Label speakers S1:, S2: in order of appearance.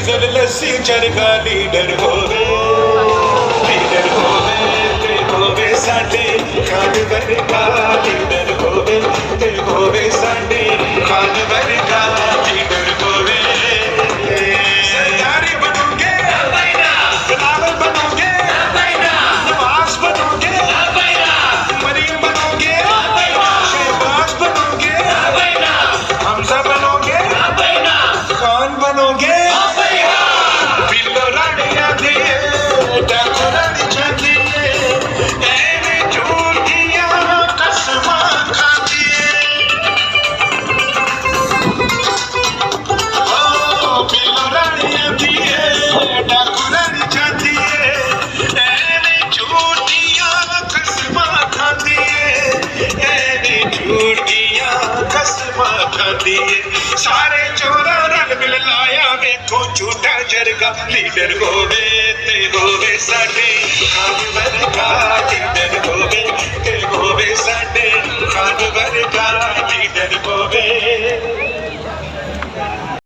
S1: diesel लस्सी चरखा leader होवे ते होवे साडे खान वर्गा लीडर होवे ते होवे साडे खान वर्गा लीडर होवे सरदारी बनोगे बिलावल बनोगे नवाज बनोगे मरियम बनोगे शहबाज बनोगे हमजा बनोगे कौन बनोगे बिल्लो रानिया दिए डाकुरानी चाहिए ऐने झूठ दिया कसमा खाती ओ बिल्लो रानिया दिए डाकुरानी चाहिए ऐने झूठ दिया कसमा खाती ऐने झूठ दिया कसमा खाती सारे चोरा रल मिल लाया वेखो झूठा जरगा लीडर होवे ते होवे साडे